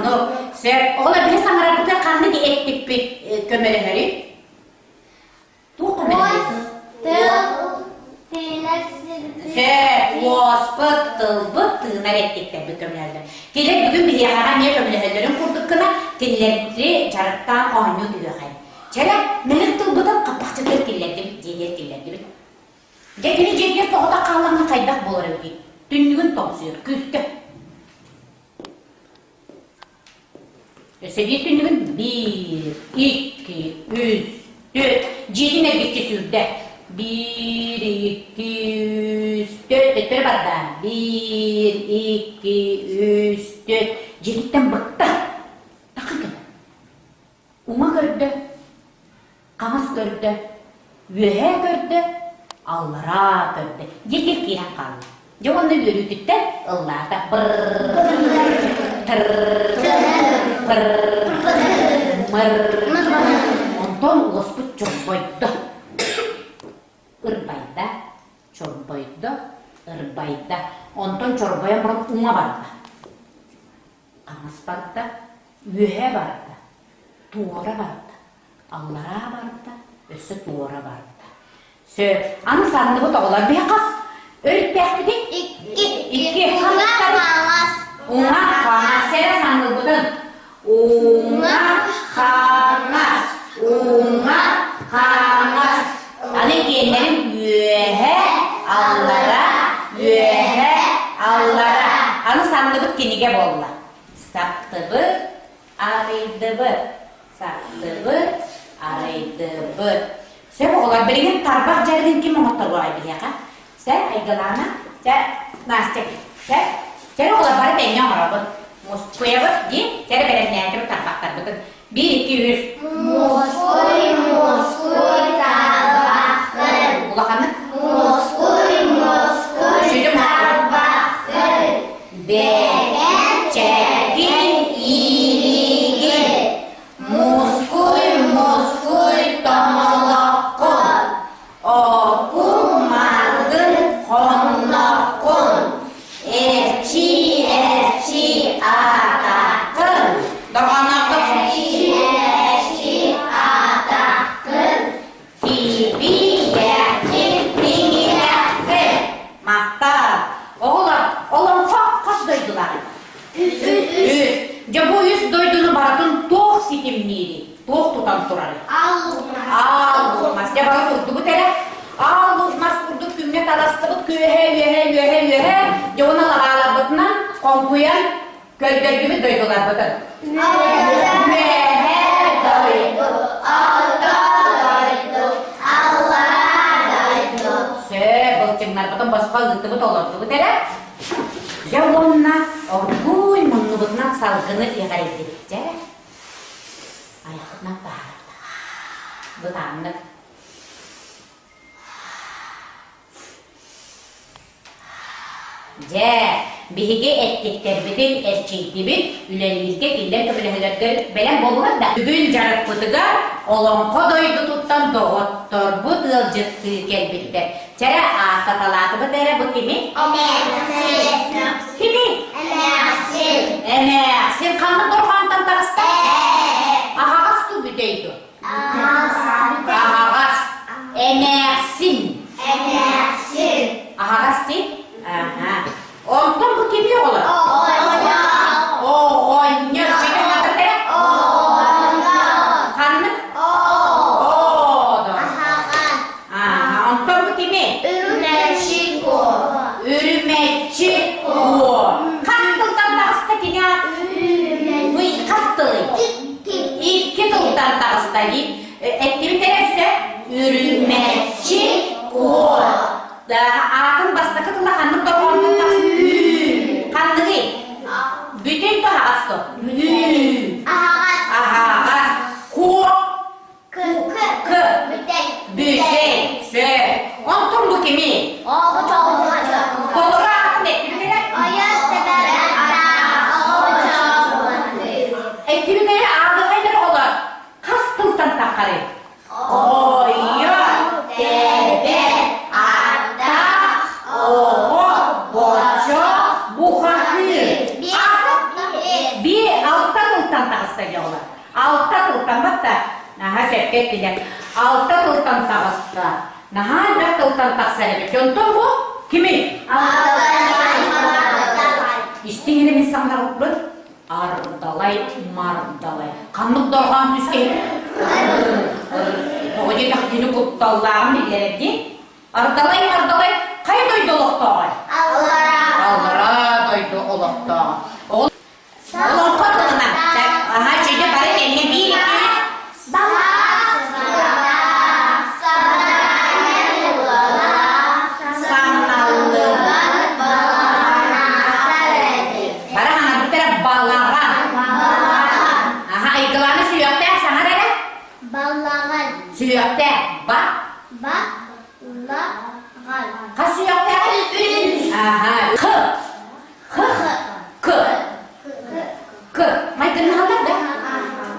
Ola bir sanara bu da kanlı ettik bir kömeleleri. Bu kömeleleri. Tığınar ettik de bu kömeleleri. Tiller bugün bir yakağa niye kömelelerin kurduk kına tilleri çarıktan oynuyor diyor. Çara melik tılbıdan kapakçıdır tillerdi, ceder tillerdi. Cekini ceder soğuda kalağına kaydak bolar ödeyim. Dünnüğün tomsuyor, küstü. Seviyet dünnüğün 1, 2, 3, 4, 7 nergitçi sürdü. 1, 2, 3, 4, etleri barda. 1, 2, 3, 4, celikten bıktı. Takın gibi. Uma gördü. Kamas gördü. Yühe gördü. Allara gördü. Yeter kiren kaldı. Javonda yürüdük de Allah'ta brrrr, tırrrr, pırrrr, mırrrr. Ondan ulaşıp çorbaydı. Irbayda, çorbaydı, ırbayda. Ondan çorbaya bırak uma vardı. Kamas vardı, yühe vardı, tuğra vardı, Allara vardı, öse tuğra vardı. Anı sandı bu da olar bir kas. Öğretmek mi değil? İki. Una kanas. Sera sandı bu da. Una kanas. Anı kendilerin yühe Allara. Anı sandı bu kendige bolla. Saptıbı, araydıbı. Sen olar birinin tarbak jardin kim otur var bir yaka? Sen aygalana, sen nastek, sen olar bari tenya marabı. Moskoya bak, di, sen beren niyatırı tarbaklar bakın. 1, 2, 3. Moskoy tarbaklar. Ulakanı? Moskoy tarbaklar. Begen çekin iyiliği. Moskoy tomolokun. Okumadın konlokun. Erçi atakın. Erçi atakın. Tibi yerkin pingilerkin. Mahtar. Oğlan kas doydular. Üz. Bu yüz doyduğunu baratın toğ sitimliydi. Toğ tutan turarı. Olmaz. Cevabı kurdu bu tere. Olmaz kurduk kümlet alastıbıt yühe. Cevana lağalabıtından kompuyan kölder gibi doydular bakın. Yühe doydu. Allah doydu. Bılçınlar bakın başka gıtıbıt olurdu bu tere. Cevana orguy monnubutnan salgını yagar ettikçe ayakından bağırdı. Bu tanrı. Bihige ettikler bütün eşçiydi ülelilge diller köpülehelerdir belen bollar da. Bugün jarık bıtıga olan kodoydu tuttan doğuttur bu dılcıttı gelbitte. Çara asatalatı bu dere bu kimi? Kimi? Emersin kanlı korkantan tarısta? Ahagas tu büdeydu. Ahagas. Emersin. Ahagas değil? Ondan bu kimi olur? Oynuyor. Çekin adı tere? Kanlı? Ondan bu kimi? Ürümekçi ku. Kastıldan da hasta ki ne? Kastılı. İki tıldan da hasta ki. Ettiğim terefse ürümekçi ku. Akın bastı kıtıla kanlık da konduğun taksın. Kanlığı. Bütün daha astı. Ahagas. Ku. Bütün. Ontun bu kimi? Doğru akın ettiğim teref. Ettiğim teref ağırlıkaydır olur. Kastıldan takarı. Oyun. Dede. Ata. tıltan tağısta yola. Altta tıltan batta. Aha sepket bile. Altta tıltan tağısta. Naha bir tıltan tağısta evet. Yonton bu? Kimi? İsteyene insanlar olur. Ardalay, mardalay. Kanlık dorgan tüske. Oğucu tahtini kuttallarım bilirdi. Ardalay, mardalay. Kay doydu olukta? Allara doydu olukta. Oğlum koduna. Aha şimdi bari eline bir iki. Suyakta bak lagal. Ka suyakta aha k. May ganahalat da.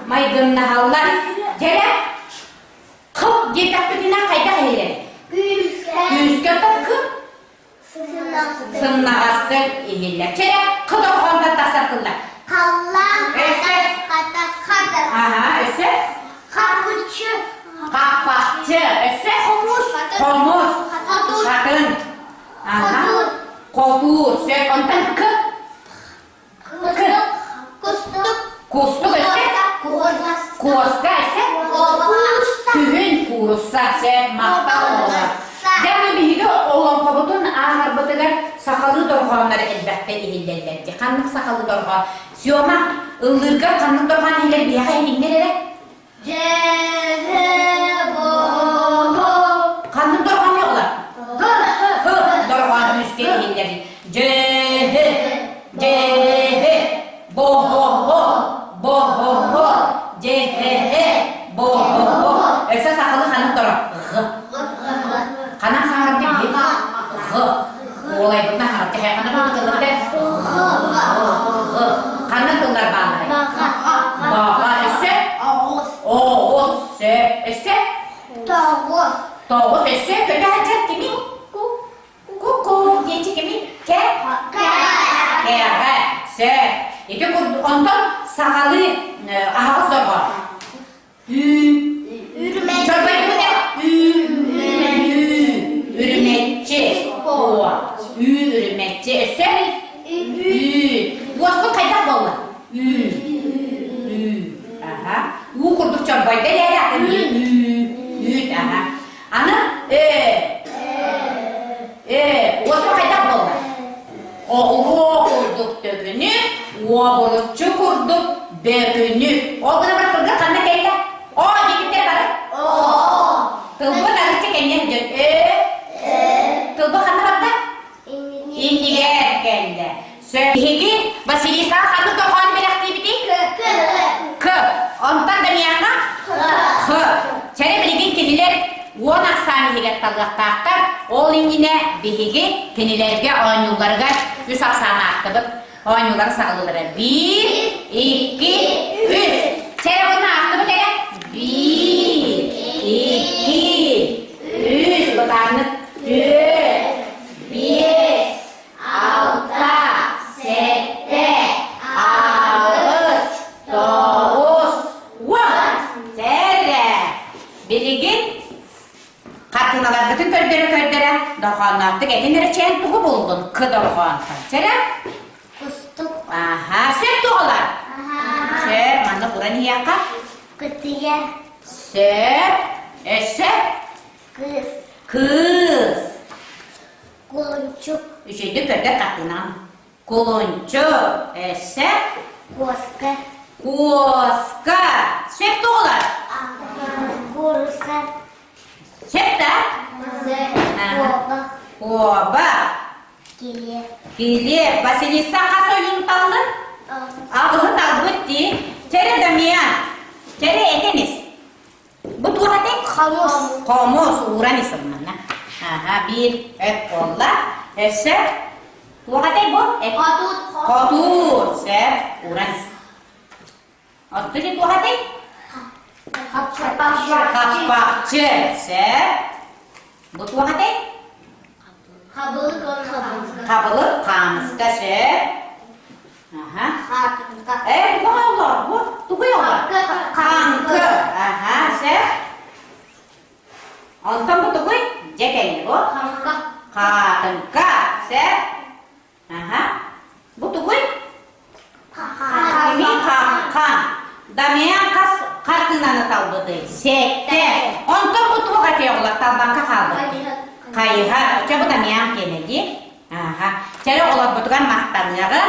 May ganahalat. Jere kıp diye takpidina kayda hele. Güzge tak kıp. Sınna astı ihiller. Jere kıda konda tasakıllar. Kallah. Ese. Aha ese. Kapakçı, ese komus, kadın, kodur, sen ondan kustuk ese, kuoska ese, kühün kuosa sen makta olar. Demi bihide olan kabutun ağır batıgar sakalı dorganları elbette ihillerlerdi. Kanlık sakalı dorgan, siyoma ıllırgar kanlık dorgan ihiller biyağa elinlerere. Kanlık dorgan ne olar? Dorgan üstü ihilleri. Esa sakalı kanlık dorgan. Kanan sangat tinggi. Mulai pernah harap kayak kanan itu keluar deh. Kanan keluar banget. Bahkan ese, ese, tawus ese, kerja aja kimi. Kuku, jadi kimi, ke, se. Itu untuk sekali ahas doang. Coba itu ya. Ürümekçi. Ürümekçi ese. Bosku kaydak bolla. Aha. U kurduk çorbayda ya yakın. Aha. Ana bosku kaydak bolla. O kurduk dökünü. O borutçu kurduk dökünü. O bana bırakıldı kanına kayda. O gidipler bana. Tılbı narıcı kendine. Tılbı kanına bakta. İndiler kendi. Sehigi Vasilisa kanı tohan bir aktivite. K. Ondan da niyana. K. Çare bilgin kiniler on aksani higet talgaktaktar. Ol ingine bihigi kinilerge on yıllarga 3 aksani aktıbık. On yılları sağlıdır. 1, 2, 3. Çare bunu aktıbık ya. 1, 2, 3. Bakanlık. 4, 5, 6, 7, 8, 9, 10. Çare. Bilgin katınalar bütün kördere dokanlardık etinlere çen tuğu buldun kıdorgan çere aha sep tuğular sep mana buran hiyaka Ketiga. sep sep kız Kuncuk. üçüncü körder katınan kuluncu sep Koska. kuoska sep tuğular Kursa. sep de Koba. Oba. Kili. Kili. Vasilisa kaso yuntalın. Ağzı talbıtti. Çere demiyan. Çere ediniz. Bu tuğrade? Kamus. Kamus. Uğran isimlerine. Aha. Bir. Et kolla. Ese. Tuğrade bu? Katut. Kotur. Se. Uğran isim. Otucu tuğrade? Kapakçı. Se. Bu tuğrade? Kabılık kamıska se. Aha. Katka. Bu Allah bu. Kankı. Aha, sen. Ondan bu tuğuy. Cekeni bu. Kadınka. Sen. Aha. Bu tuğuy. Kimi kan. Damiyan kas kartından talbıdı. Sekte. Ondan bu tuğuy katıyor ola talbanka kaldı. Kayıha. Coba damiyan kenedi. Aha. Cari ola butukan mahtamları.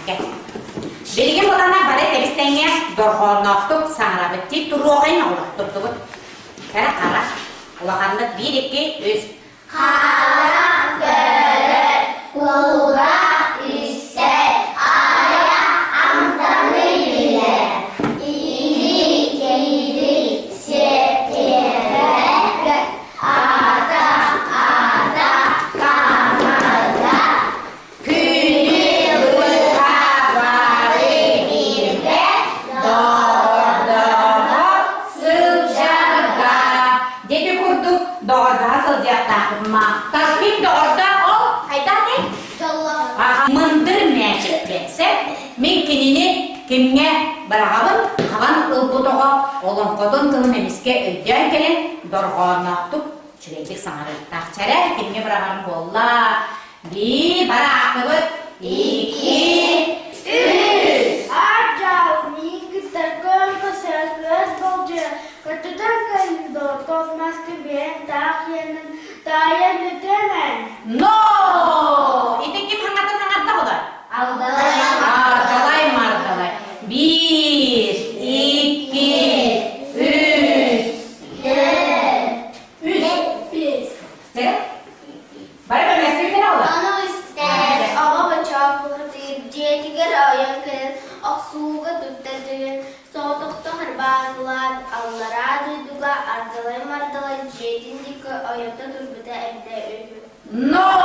Gel. Belki bu tane bari temizlenge dorhonoktuk sangra bitti turuğayın olaktuk tuğut. Kara. Ulakanlık 1, 2, 3. Karan göre kulak üstte ayak amcanı bile İyi geri setere ada kanada Günü ıhavari birde doğduğu sıcakta. Jadi kurduk doğduğu sıcakta. Tasbih doğduğu o hayda ne? Jollof Mındır mecik gelse, mümkünini kimge bırakabın, kalan ılbuduğu olan kodun kılın emiske ödyen gelin, dorğanaktuk, çüreydik sanarı. Takçere kimge bırakabın bolla. Bir bırakabın, 2, 3. Arjau minggu terkon keseluruhan bolja ketutan kaindo kosmas kebian tayan detemen. No! Itu kim hangat-hangat tahu tak? Aldalay Mardalay, mardalay. 1, 2, 3. 3. Sen? Bari ben mesleği ne oldu? Ano ister ama bacak kırtır jetiger ayam kel aksuga tuttadır soğukta hırbanlar allara duydular ardalay mardalay jetindik ayakta durbada evde ölü. No!